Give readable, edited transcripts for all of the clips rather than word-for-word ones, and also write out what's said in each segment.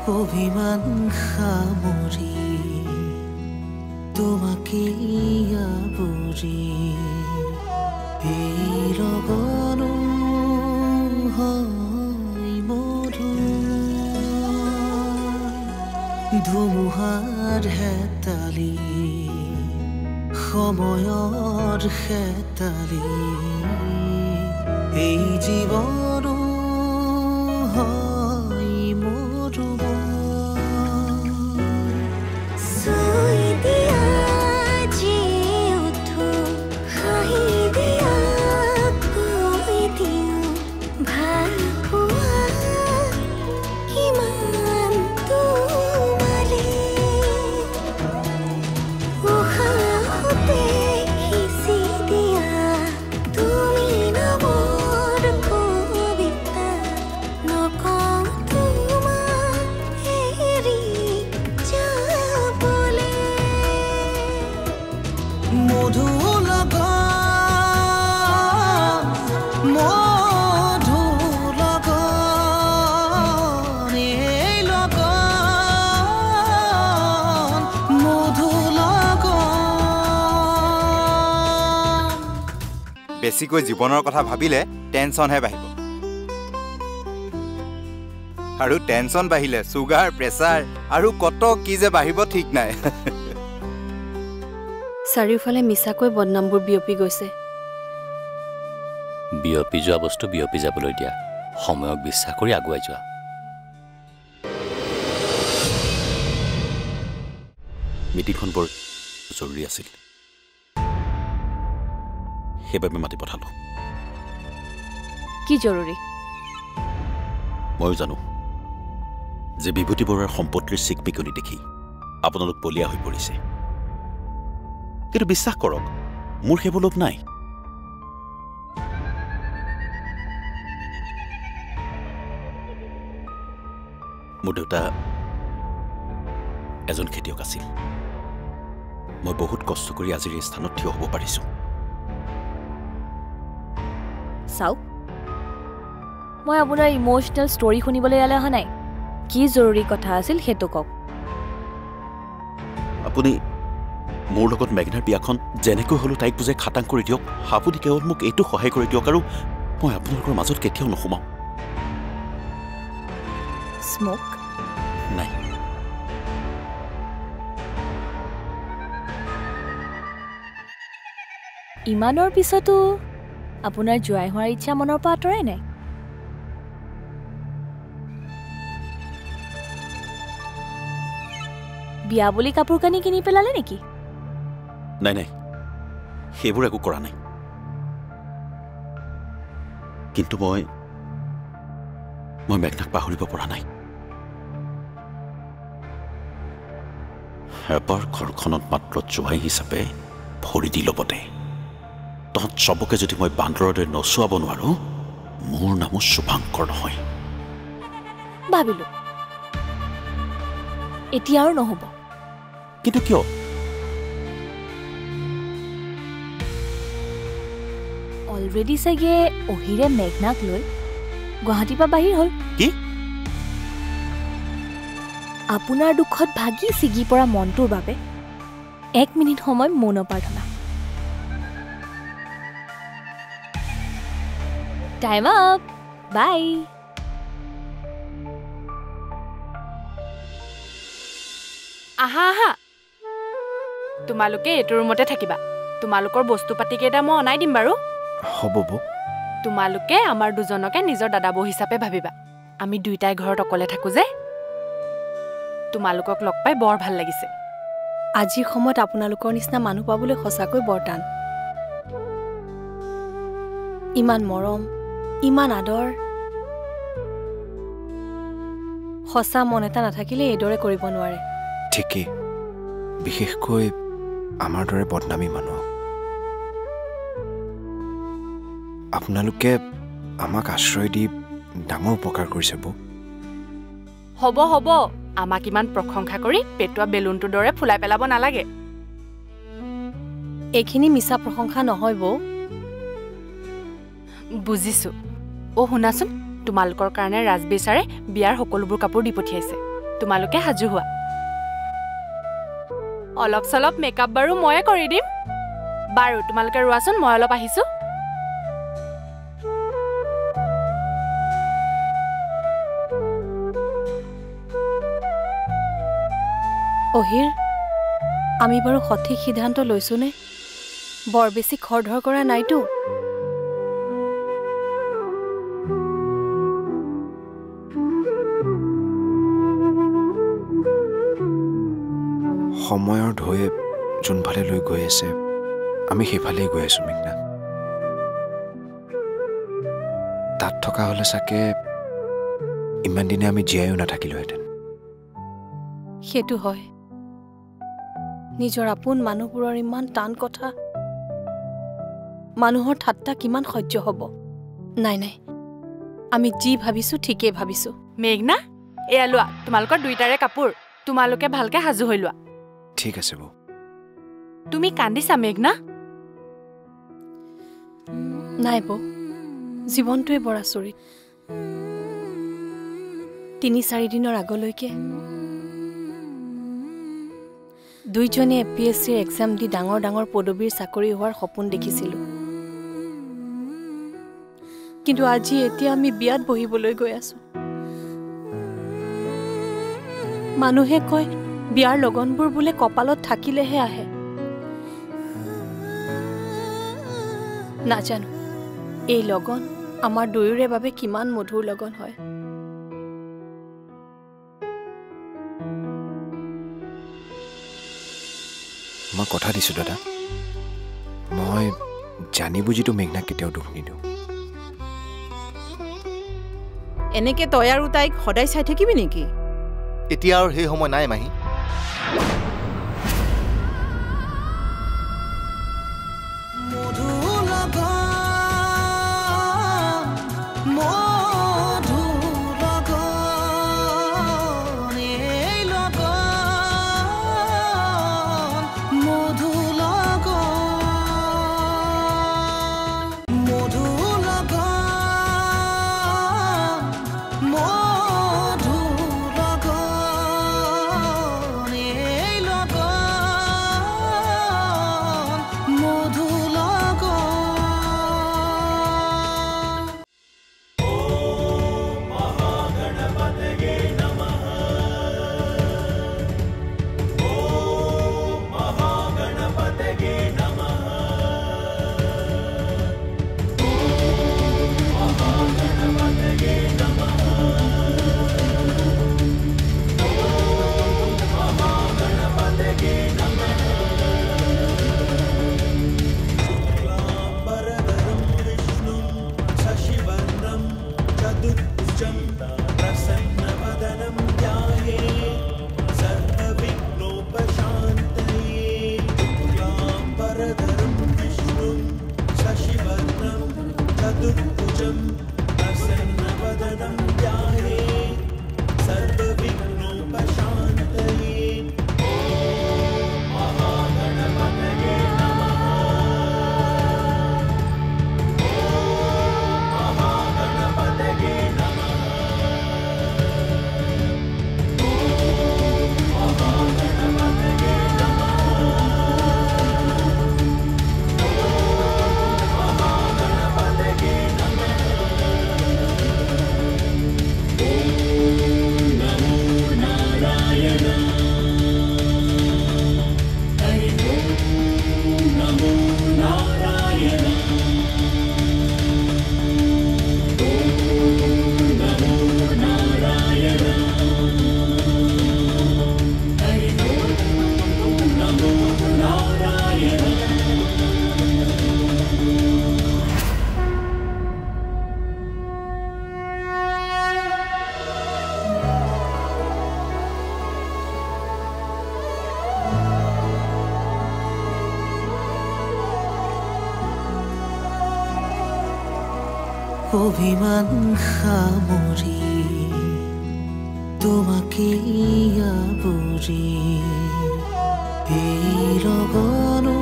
অভিমান সামৰি তোমাকে আৱৰি এই লগনো হয় মধুৰ ধুমুহাৰ হেতালি সময়ৰ হেতালি এই জীৱনো হয় মধুৰ বেছিকৈ জীৱনৰ কথা ভাবিলে টেনচনহে বাঢ়িব আৰু টেনচন বাঢ়িলে সুগাৰ প্ৰেছাৰ আৰু কত কি যে বাঢ়িব ঠিক নাই চাৰিওফালে মিছাকৈ বদনামবোৰ বিয়পি গৈছে বিয়পি যোৱা বস্তু বিয়পি যাবলৈ দিয়া সময়ক বিশ্বাস কৰি আগুৱাই যোৱা মিটিংখন বৰ জৰুৰী আছিল সেইবাবে মাতি পঠালো কি জৰুৰী ময়ো জানো যে বিভূতি বৰুৱাৰ সম্পত্তিৰ চিকমিকনি দেখি আপোনালোক বলিয়া হৈ পৰিছে কিন্তু বিশ্বাস কৰক মোৰ সেইবোৰ লোভ নাই মোৰ দেউতা এজন খেতিয়ক আছিল মই বহুত কষ্ট কৰি আজিৰ এই স্থানত থিয় হ'ব পাৰিছো চাওক মই আপোনাৰ ইমোশনেল ষ্টৰী শুনিবলৈ ইয়ালৈ অহা নাই কি জৰুৰী কথা আছিল সেইটো কওক আপুনি মোৰ লগত মেঘনাৰ বিয়াখন যেনেকৈ হ'লেও তাইক বুজাই খাটাং কৰি দিয়ক আপুনি কেৱল মোক এইটো সহায় কৰি দিয়ক আৰু মই আপোনালোকৰ মাজত কেতিয়াও নোসোমাওঁ স্মোক নাই ইমানৰ পিছতো আপোনাৰ জোৱাই হোৱাৰ ইচ্ছা মনৰ পৰা আঁতৰাই নাই বিয়া বুলি কাপোৰ কানি কিনি পেলালে নেকি নাই নাই সেইবোৰ একো কৰা নাই কিন্তু মই মেঘনাক পাহৰিব পৰা নাই এবাৰ ঘৰখনত মাত্ৰ জোৱাই হিচাপে ভৰি দি ল'বতে তহঁত চবকে যদি মই বান্দৰৰ দৰে নচুৱাব নোৱাৰো মোৰ নামো শুভাংকৰ নহয় ভাবিলো এতিয়া আৰু নহ'ব কিন্তু কিয় অলৰেডি চাগে অহিৰে মেঘনাক লৈ গুৱাহাটীৰ পৰা বাহিৰ হ'ল কি আপোনাৰ দুখত ভাগি ছিগি পৰা মনটোৰ বাবে 1 মিনিট সময় মৌন প্ৰাৰ্থনা টাইম আপ বাই আহা আহা তোমালোকে এইটো ৰুমতে থাকিবা তোমালোকৰ বস্তু পাতি কেইটা মই অনাই দিম বাৰু হ'ব বৌ তোমালোকে আমাৰ দুজনকে নিজৰ দাদাবৌ হিচাপে ভাবিবা আমি দুইটাই ঘৰত অকলে থাকো যে তোমালোকক লগ পাই বৰ ভাল লাগিছে আজিৰ সময়ত আপোনালোকৰ নিচিনা মানুহ পাবলৈ সঁচাকৈ বৰ টান ইমান মৰম ইমান আদৰ সঁচা মন এটা নাথাকিলে এইদৰে কৰিব নোৱাৰে ঠিকেই বিশেষকৈ আমাৰ দৰে বদনামী মানুহ আপোনালোকে আমাক আশ্ৰয় দি ডাঙৰ উপকাৰ কৰিছে বৌ হ'ব হ'ব আমাক ইমান প্ৰশংসা কৰি পেটুৱা বেলুনটোৰ দৰে ফুলাই পেলাব নালাগে এইখিনি মিছা প্ৰশংসা নহয় বৌ বুজিছো শুনাচোন তোমালোকৰ কাৰণে ৰাজবি ছাৰে বিয়াৰ সকলোবোৰ কাপোৰ দি পঠিয়াইছে তোমালোকে সাজু হোৱা অলপ চলপ মেকআপ বাৰু ময়ে কৰি দিম বাৰু তোমালোকে ৰোৱাচোন মই অলপ আহিছো অহিৰ আমি বাৰু সঠিক সিদ্ধান্ত লৈছোনে বৰ বেছি খৰধৰ কৰা নাইতো সময়ৰ ঢৌৱে যোনফালে লৈ গৈ আছে আমি সেইফালেই গৈ আছো মেঘনা তাত থকা হ'লে চাগে ইমান দিনে আমি জীয়াইও নাথাকিলোহেঁতেন সেইটো হয় নিজৰ আপোন মানুহবোৰৰ ইমান টান কথা মানুহৰ ঠাট্টা কিমান সহ্য হ'ব নাই নাই আমি যি ভাবিছো ঠিকেই ভাবিছো মেঘনা এয়া লোৱা তোমালোকৰ দুইটাৰে কাপোৰ তোমালোকে ভালকে সাজু হৈ লোৱা ঠিক আছে বৌ তুমি কান্দিছা মেঘনা নাই বৌ জীৱনটোৱে বৰ আচৰিত ৩-৪ দিনৰ আগলৈকে দুইজনে APSCৰ এক্সাম দি ডাঙৰ ডাঙৰ পদবীৰ চাকৰি হোৱাৰ সপোন দেখিছিলোঁ কিন্তু আজি এতিয়া আমি বিয়াত বহিবলৈ গৈ আছো মানুহে কয় বিয়াৰ লগনবোৰ বোলে কপালত থাকিলেহে আহে নাজানো এই লগন আমাৰ দুয়োৰে বাবে কিমান মধুৰ লগন হয় মই কথা দিছো দাদা মই জানি বুজিতো মেঘনাক কেতিয়াও দুখ নিদিওঁ এনেকে তই আৰু তাইক সদায় চাই থাকিবি নেকি এতিয়া আৰু সেই সময় নাই মাহী অভিমান সামৰি তোমাকে আবৰি এই লগনো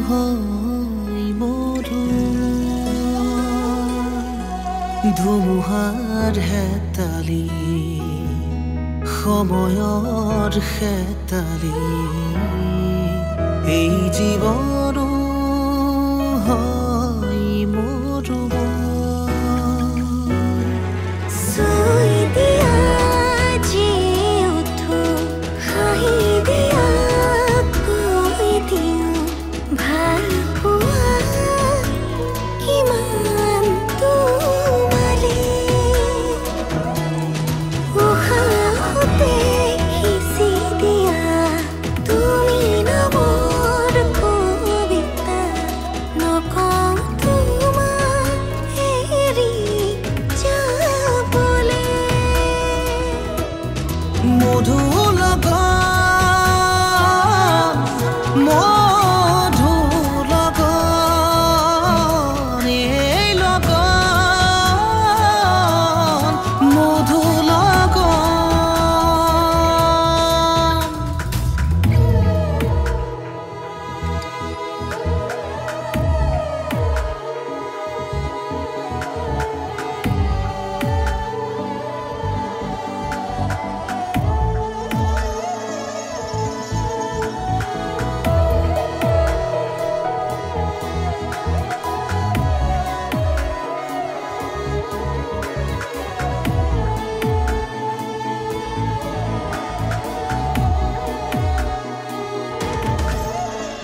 হয় মধুৰ ধুমুহাৰ হেতালি সময়ৰ হেতালি এই জীৱনো হয় মৰুব চুই দিয়া যি উঠো হাঁহি দিয়া কৈ দিওঁ ভাল পোৱা কিমান তোমালে উশাহতে সিঁচি দিয়া তুমি নামৰ কবিতা নকওঁ তোমাক এৰি যাবলে মধু লগন মধু লগন এই লগন মধু লগন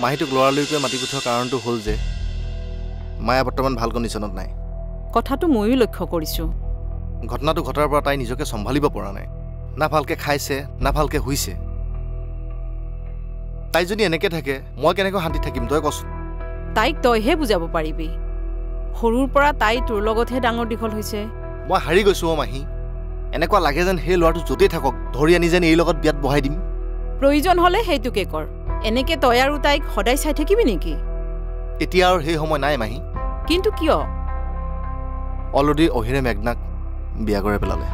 মাহীটোক লৰালৰিকৈ মাতি পঠোৱাৰ কাৰণটো হ'ল যে মায়া বৰ্তমান ভাল কণ্ডিশ্যনত নাই কথাটো ময়ো লক্ষ্য কৰিছোঁ ঘটনাটো ঘটাৰ পৰা তাই নিজকে চম্ভালিব পৰা নাই না ভালকৈ খাইছে না ভালকৈ শুইছে তাই যদি এনেকৈ থাকে মই কেনেকৈ শান্তিত থাকিম তই কচোন তাইক তইহে বুজাব পাৰিবি সৰুৰ পৰা তাই তোৰ লগতহে ডাঙৰ দীঘল হৈছে মই হাৰি গৈছোঁ মাহী এনেকুৱা লাগে যেন সেই ল'ৰাটো য'তেই থাকক ধৰি আনি যেন এই লগত বিয়াত বহাই দিম প্ৰয়োজন হ'লে সেইটোকে কৰ এনেকে তই আৰু তাইক সদায় চাই থাকিবি নেকি এতিয়া আৰু সেই সময় নাই মাহী কিন্তু কিয় অলৰেডি অহিৰে মেঘনাক বিয়া কৰাই পেলালে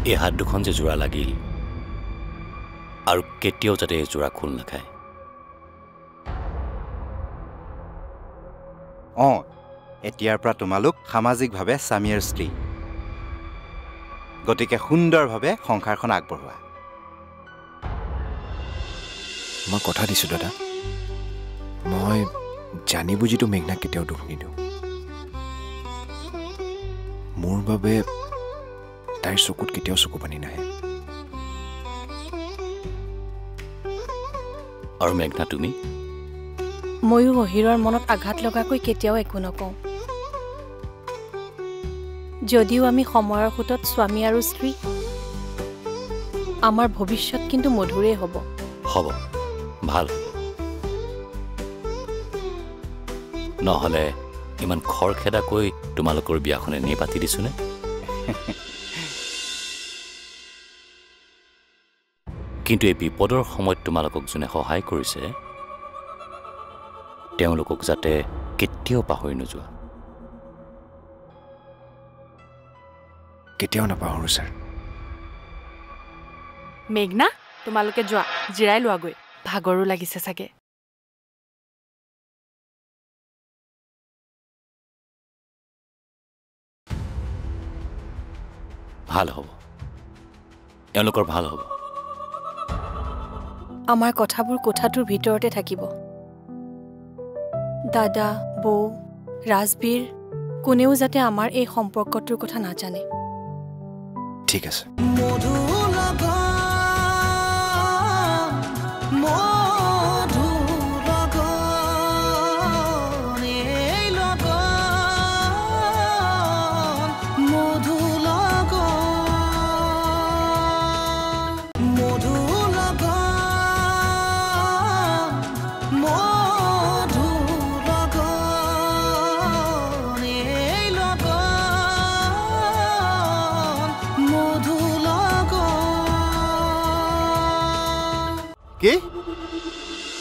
এই হাত দুখন যে জোৰা লাগিল আৰু কেতিয়াও যাতে এই জোৰা খোল নাখায় এতিয়াৰ পৰা তোমালোক সামাজিকভাৱে স্বামী আৰু স্ত্ৰী গতিকে সুন্দৰভাৱে সংসাৰখন আগবঢ়োৱা মই কথা দিছোঁ দাদা মই জানি বুজিতো মেঘনাক কেতিয়াও দুখ নিদিওঁ মোৰ বাবে তাইৰ চকুত কেতিয়াও চকু পানী নাহে আৰু মেঘনা তুমি ময়ো অহিৰৰ মনত আঘাত লগাকৈ কেতিয়াও একো নকওঁ যদিও আমি সময়ৰ সোঁতত স্বামী আৰু স্ত্ৰী আমাৰ ভৱিষ্যত কিন্তু মধুৰেই হ'ব হ'ব ভাল নহ'লে ইমান খৰখেদাকৈ তোমালোকৰ বিয়াখন এনেই পাতি দিছোনে কিন্তু এই বিপদৰ সময়ত তোমালোকক যোনে সহায় কৰিছে তেওঁলোকক যাতে কেতিয়াও পাহৰি নোযোৱা কেতিয়াও নাপাহৰোঁ ছাৰ মেঘনা তোমালোকে যোৱা জিৰাই লোৱাগৈ ভাগৰো লাগিছে চাগে ভাল হ'ব এওঁলোকৰ ভাল হ'ব আমাৰ কথাবোৰ কোঠাটোৰ ভিতৰতে থাকিব দাদা বৌ ৰাজবীৰ কোনেও যাতে আমাৰ এই সম্পৰ্কটোৰ কথা নাজানে ঠিক আছে মধু লগন মধু লগন এই লগন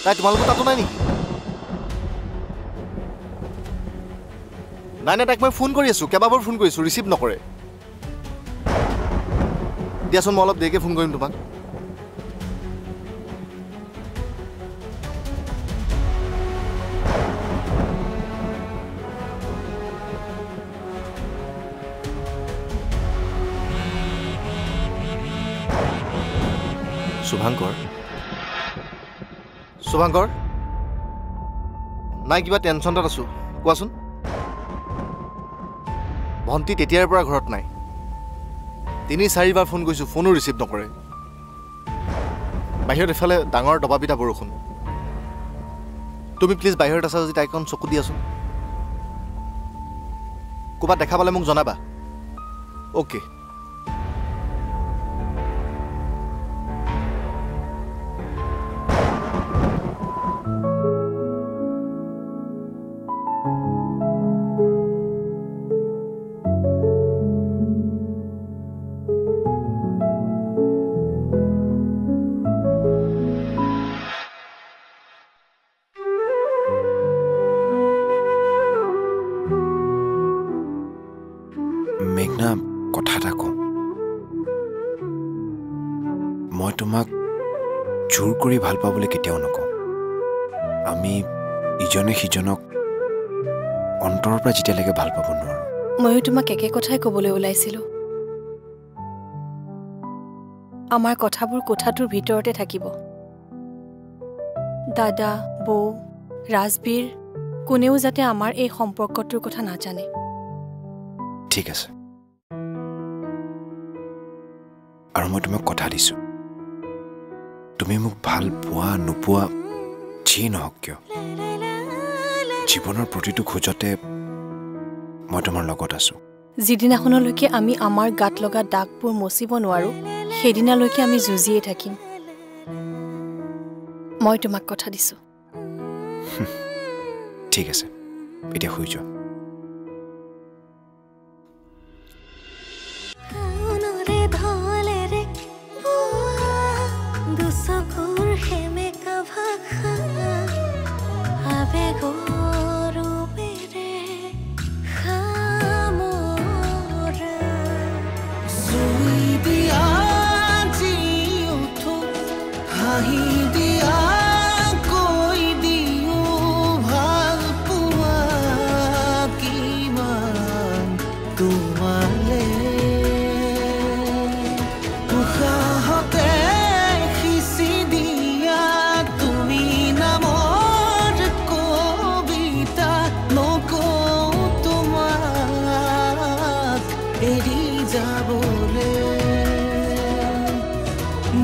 তাই তোমালোকৰ তাতো নাই নেকি? নাই তাইক মই ফোন কৰি আছোঁ, কেইবাবাৰ ফোন কৰিছোঁ, ৰিচিভ নকৰে। দিয়াচোন, মই অলপ দেৰিকৈ ফোন কৰিম তোমাক। শুভাংকৰ নাই, কিবা টেনশ্যনত আছোঁ, কোৱাচোন। ভণ্টি তেতিয়াৰ পৰা ঘৰত নাই, 3-4বাৰ ফোন কৰিছোঁ, ফোনো ৰিচিভ নকৰে। বাহিৰত এফালে ডাঙৰ দবাপিটা বৰষুণ। তুমি প্লিজ বাহিৰত আছা যদি তাইক চকু দিয়াচোন। ক'ৰবাত দেখা পালে মোক জনাবা। অ'কে। মেঘনা, কথা এটা কওঁ। মই তোমাক জোৰ কৰি ভাল পাবলৈ কেতিয়াও নকওঁ। আমি ইজনে সিজনক অন্তৰৰ পৰা যেতিয়ালৈকে ভাল পাব নোৱাৰোঁ। ময়ো তোমাক একে কথাই ক'বলৈ ওলাইছিলোঁ। আমাৰ কথাবোৰ কোঠাটোৰ ভিতৰতে থাকিব। দাদা, বৌ, ৰাজবীৰ কোনেও যাতে আমাৰ এই সম্পৰ্কটোৰ কথা নাজানে। ঠিক আছে। আৰু মই তোমাক কথা দিছোঁ, তুমি মোক ভাল পোৱা নোপোৱা যিয়ে নহওক কিয়, জীৱনৰ প্ৰতিটো খোজতে মই তোমাৰ লগত আছোঁ। যিদিনাখনলৈকে আমি আমাৰ গাত লগা দাগবোৰ মচিব নোৱাৰোঁ, সেইদিনালৈকে আমি যুঁজিয়ে থাকিম। মই তোমাক কথা দিছোঁ। ঠিক আছে, এতিয়া শুই যোৱা।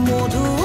মধু